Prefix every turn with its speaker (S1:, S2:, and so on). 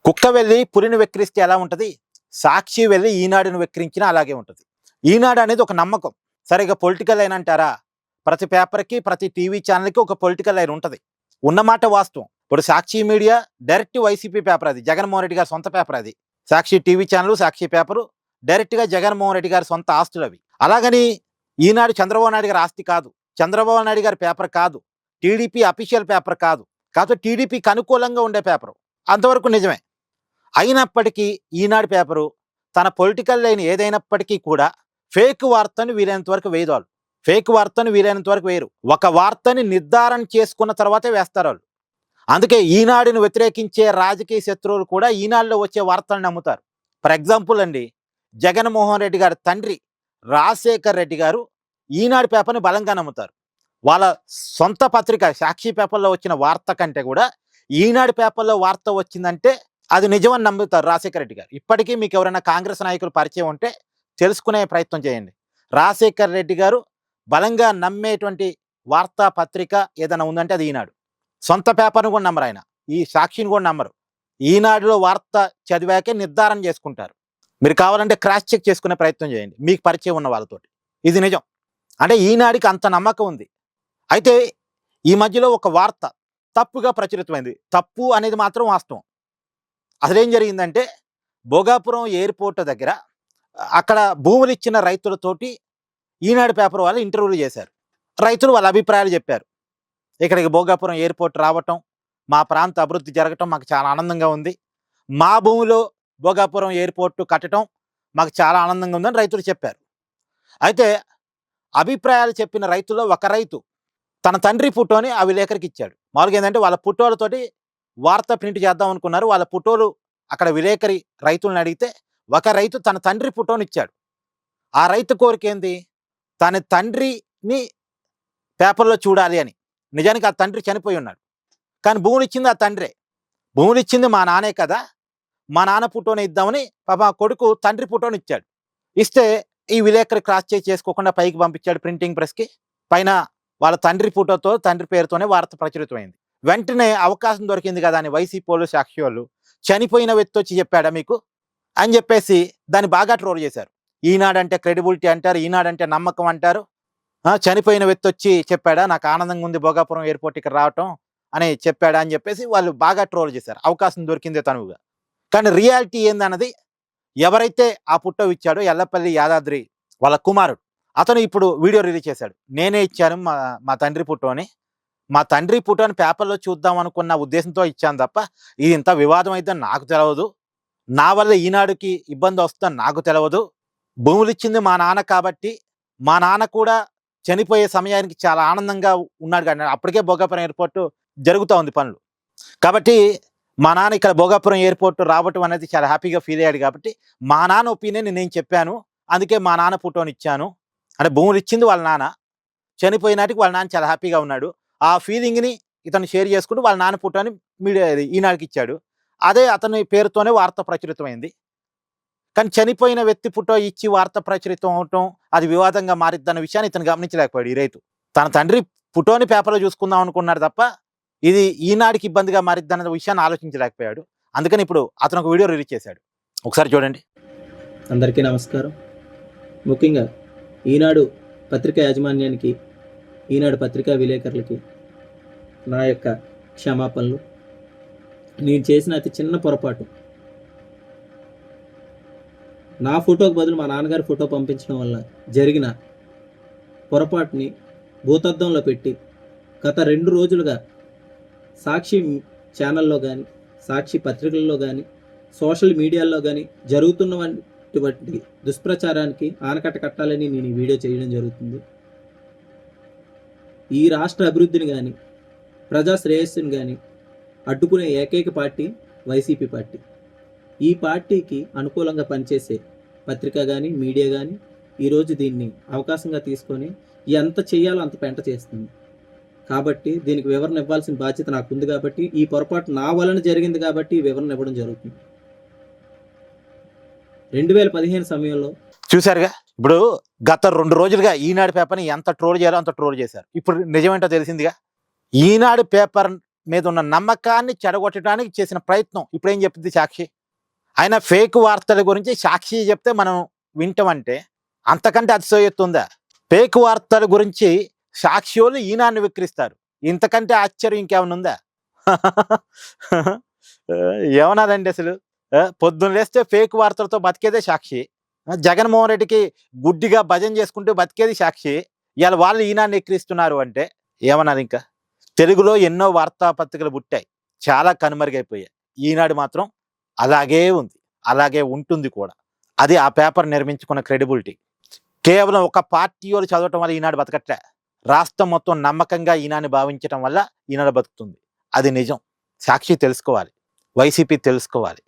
S1: కుక్క వెళ్ళి పులిని వెక్కిరిస్తే ఎలా ఉంటుంది? సాక్షి వెళ్ళి ఈనాడుని వెక్కిరించినా అలాగే ఉంటుంది. ఈనాడు అనేది ఒక నమ్మకం. సరే ఇక పొలిటికల్ లైన్ అంటారా? ప్రతి పేపర్‌కి, ప్రతి టీవీ ఛానల్‌కి ఒక పొలిటికల్ లైన్ ఉంటది. ఉన్నమాట వాస్తవం. ఇప్పుడు సాక్షి మీడియా డైరెక్ట్ వైసీపీ పేపర్ అది. జగన్మోహన్ రెడ్డి గారి సొంత పేపర్ అది. సాక్షి టీవీ ఛానల్, సాక్షి పేపరు డైరెక్ట్‌గా జగన్మోహన్ రెడ్డి గారి సొంత ఆస్తులవి. అలాగని ఈనాడు చంద్రబాబు నాయుడు గారి ఆస్తి కాదు. చంద్రబాబు నాయుడు గారి పేపర్ కాదు. టీడీపీ అఫీషియల్ పేపర్ కాదు. కాకపోతే టీడీపీకి అనుకూలంగా ఉండే పేపరు. అంతవరకు నిజమే. అయినప్పటికీ ఈనాడు పేపరు తన పొలిటికల్ లైన్ ఏదైనప్పటికీ కూడా ఫేక్ వార్తను వీలైనంత వరకు వేయదాలు. ఫేక్ వార్తను వీలైనంత వరకు వేయరు. ఒక వార్తని నిర్ధారణ చేసుకున్న తర్వాతే వేస్తారు వాళ్ళు. అందుకే ఈనాడుని వ్యతిరేకించే రాజకీయ శత్రువులు కూడా ఈనాడులో వచ్చే వార్తలను నమ్ముతారు. ఫర్ ఎగ్జాంపుల్ అండి, జగన్మోహన్ రెడ్డి గారి తండ్రి రాజశేఖర్ రెడ్డి గారు ఈనాడు పేపర్ని బలంగా నమ్ముతారు. వాళ్ళ సొంత పత్రిక సాక్షి పేపర్లో వచ్చిన వార్త కంటే కూడా ఈనాడు పేపర్లో వార్త వచ్చిందంటే అది నిజమని నమ్ముతారు రాజశేఖర రెడ్డి గారు. ఇప్పటికీ మీకు ఎవరైనా కాంగ్రెస్ నాయకులు పరిచయం ఉంటే తెలుసుకునే ప్రయత్నం చేయండి. రాజశేఖర రెడ్డి గారు బలంగా నమ్మేటువంటి వార్తా పత్రిక ఏదైనా ఉందంటే అది ఈనాడు. సొంత పేపర్ను కూడా నమ్మరు ఆయన. ఈ సాక్షిని కూడా నమ్మరు. ఈనాడులో వార్త చదివాకే నిర్ధారణ చేసుకుంటారు. మీరు కావాలంటే క్రాస్ చెక్ చేసుకునే ప్రయత్నం చేయండి మీకు పరిచయం ఉన్న వాళ్ళతోటి. ఇది నిజం. అంటే ఈనాడికి అంత నమ్మకం ఉంది. అయితే ఈ మధ్యలో ఒక వార్త తప్పుగా ప్రచురితమైంది. తప్పు అనేది మాత్రం వాస్తవం. అసలేం జరిగిందంటే భోగాపురం ఎయిర్పోర్ట్ దగ్గర అక్కడ భూములు ఇచ్చిన రైతులతోటి ఈనాడు పేపర్ వాళ్ళు ఇంటర్వ్యూలు చేశారు. రైతులు వాళ్ళ అభిప్రాయాలు చెప్పారు. ఇక్కడికి భోగాపురం ఎయిర్పోర్ట్ రావటం, మా ప్రాంత అభివృద్ధి జరగటం మాకు చాలా ఆనందంగా ఉంది. మా భూమిలో భోగాపురం ఎయిర్పోర్టు కట్టడం మాకు చాలా ఆనందంగా ఉందని రైతులు చెప్పారు. అయితే అభిప్రాయాలు చెప్పిన రైతుల్లో ఒక రైతు తన తండ్రి ఫోటోని ఆ విలేకరికి ఇచ్చాడు. మామూలుగా ఏంటంటే వాళ్ళ ఫోటోలతోటి వార్త ప్రింట్ చేద్దాం అనుకున్నారు. వాళ్ళ ఫోటోలు అక్కడ విలేకరి రైతులను అడిగితే ఒక రైతు తన తండ్రి ఫోటోని ఇచ్చాడు. ఆ రైతు కోరిక ఏంది? తన తండ్రిని పేపర్లో చూడాలి అని. నిజానికి ఆ తండ్రి చనిపోయి ఉన్నాడు. కానీ భూములు ఇచ్చింది ఆ తండ్రే. భూములు ఇచ్చింది మా నానే కదా, మా నాన్న ఫోటోని ఇద్దామని పాప కొడుకు తండ్రి ఫోటోని ఇచ్చాడు. ఇస్తే ఈ విలేకరి క్రాస్ చెక్ చేసుకోకుండా పైకి పంపించాడు ప్రింటింగ్ ప్రెస్కి. పైన వాళ్ళ తండ్రి ఫోటోతో తండ్రి పేరుతోనే వార్త ప్రచురితమైంది. వెంటనే అవకాశం దొరికింది కదా అని వైసీపీ వాళ్ళు, సాక్షి వాళ్ళు చనిపోయిన వ్యక్తి వచ్చి చెప్పాడా మీకు అని చెప్పేసి దాన్ని బాగా ట్రోల్ చేశారు. ఈనాడంటే క్రెడిబిలిటీ అంటారు, ఈనాడంటే నమ్మకం అంటారు. చనిపోయిన వ్యక్తి వచ్చి చెప్పాడా నాకు ఆనందంగా ఉంది భోగాపురం ఎయిర్పోర్ట్ ఇక్కడ రావటం అని చెప్పాడా అని చెప్పేసి వాళ్ళు బాగా ట్రోల్ చేశారు. అవకాశం దొరికిందే తనువుగా. కానీ రియాలిటీ ఏందన్నది ఎవరైతే ఆ ఫోటో ఇచ్చాడో ఎల్లపల్లి యాదాద్రి వాళ్ళ కుమారుడు అతను ఇప్పుడు వీడియో రిలీజ్ చేశాడు. నేనే ఇచ్చాను మా తండ్రి ఫోటోని. మా తండ్రి ఫోటోని పేపర్లో చూద్దాం అనుకున్న ఉద్దేశంతో ఇచ్చాను తప్ప ఇది ఇంత వివాదం అయిద్దని నాకు తెలియదు. నా వల్ల ఈనాడుకి ఇబ్బంది వస్తుందని నాకు తెలియదు. భూములు ఇచ్చింది మా నాన్న కాబట్టి మా నాన్న కూడా చనిపోయే సమయానికి చాలా ఆనందంగా ఉన్నాడు. కానీ అప్పటికే భోగాపురం ఎయిర్పోర్టు జరుగుతూ ఉంది పనులు. కాబట్టి మా నాన్న ఇక్కడ భోగాపురం ఎయిర్పోర్ట్ రావటం అనేది చాలా హ్యాపీగా ఫీల్ అయ్యాడు. కాబట్టి మా నాన్న ఒపీనియన్ నేను చెప్పాను, అందుకే మా నాన్న ఫోటోని ఇచ్చాను. అంటే భూములు ఇచ్చింది వాళ్ళ నాన్న, చనిపోయినాటికి వాళ్ళ నాన్న చాలా హ్యాపీగా ఉన్నాడు. ఆ ఫీలింగ్ని ఇతను షేర్ చేసుకుంటూ వాళ్ళ నాన్న ఫోటోని మీడియా ఈనాడుకి ఇచ్చాడు. అదే అతని పేరుతోనే వార్త ప్రచురితమైంది. కానీ చనిపోయిన వ్యక్తి ఫోటో ఇచ్చి వార్త ప్రచురితం అవటం అది వివాదంగా మారిద్దన్న విషయాన్ని ఇతను గమనించలేకపోయాడు. ఈ రైతు తన తండ్రి ఫోటోని పేపర్లో చూసుకుందాం అనుకున్నాడు తప్ప ఇది ఈనాడికి ఇబ్బందిగా మారిద్దన్న విషయాన్ని ఆలోచించలేకపోయాడు. అందుకని ఇప్పుడు అతను ఒక వీడియో రిలీజ్ చేశాడు. ఒకసారి చూడండి.
S2: అందరికీ నమస్కారం. ముఖ్యంగా ఈనాడు పత్రికా యాజమాన్యానికి, ఈనాడు పత్రికా విలేకరులకి నా యొక్క క్షమాపణలు. నేను చేసిన అతి చిన్న పొరపాటు, నా ఫోటోకు బదులు మా నాన్నగారి ఫోటో పంపించడం వల్ల జరిగిన పొరపాటుని భూతద్దంలో పెట్టి గత 2 రోజులుగా సాక్షి ఛానల్లో కానీ, సాక్షి పత్రికల్లో కానీ, సోషల్ మీడియాలో కానీ జరుగుతున్నటువంటి దుష్ప్రచారానికి ఆనకట్ట కట్టాలని నేను ఈ వీడియో చేయడం జరుగుతుంది. ఈ రాష్ట్ర అభివృద్ధిని కానీ, ప్రజా శ్రేయస్సుని కానీ అడ్డుకునే ఏకైక పార్టీ వైసీపీ పార్టీ. ఈ పార్టీకి అనుకూలంగా పనిచేసే పత్రిక కానీ, మీడియా కానీ ఈరోజు దీన్ని అవకాశంగా తీసుకొని ఎంత చేయాలో అంత పెంట చేస్తుంది. కాబట్టి దీనికి వివరణ ఇవ్వాల్సిన బాధ్యత నాకు ఉంది. కాబట్టి ఈ పొరపాటు నా వలన జరిగింది కాబట్టి ఈ వివరణ ఇవ్వడం జరుగుతుంది. 2015 సమయంలో
S1: చూశారుగా. ఇప్పుడు గత 2 రోజులుగా ఈనాడు పేపర్ని ఎంత ట్రోల్ చేయాలో అంత ట్రోల్ చేశారు. ఇప్పుడు నిజమేంటో తెలిసిందిగా. ఈనాడు పేపర్ మీద ఉన్న నమ్మకాన్ని చెడగొట్టడానికి చేసిన ప్రయత్నం. ఇప్పుడు ఏం చెప్తుంది సాక్షి? ఆయన ఫేక్ వార్తల గురించి సాక్షి చెప్తే మనం వింటామంటే అంతకంటే అతిశయోక్తి ఉందా? ఫేక్ వార్తల గురించి సాక్షి వాళ్ళు ఈనాడుని విక్రిస్తారు. ఇంతకంటే ఆశ్చర్యం ఇంకేమైనా ఉందా? ఏమన్నదండి అసలు? పొద్దున్న లేస్తే ఫేక్ వార్తలతో బతికేదే సాక్షి. జగన్మోహన్ రెడ్డికి గుడ్డిగా భజన చేసుకుంటూ బతికేది సాక్షి. ఇవాళ వాళ్ళు ఈనాడుని ఎక్కిరిస్తున్నారు అంటే ఏమన్నది ఇంకా? తెలుగులో ఎన్నో వార్తాపత్రికలు పుట్టాయి, చాలా కనుమరుగైపోయాయి. ఈనాడు మాత్రం అలాగే ఉంది, అలాగే ఉంటుంది కూడా. అది ఆ పేపర్ నిర్మించుకున్న క్రెడిబిలిటీ. కేవలం ఒక పార్టీ వాళ్ళు చదవటం వల్ల ఈనాడు బతకట్లే. రాష్ట్రం మొత్తం నమ్మకంగా ఈనాడుని భావించటం వల్ల ఈనాడు బతుకుతుంది. అది నిజం. సాక్షి తెలుసుకోవాలి, వైసీపీ తెలుసుకోవాలి.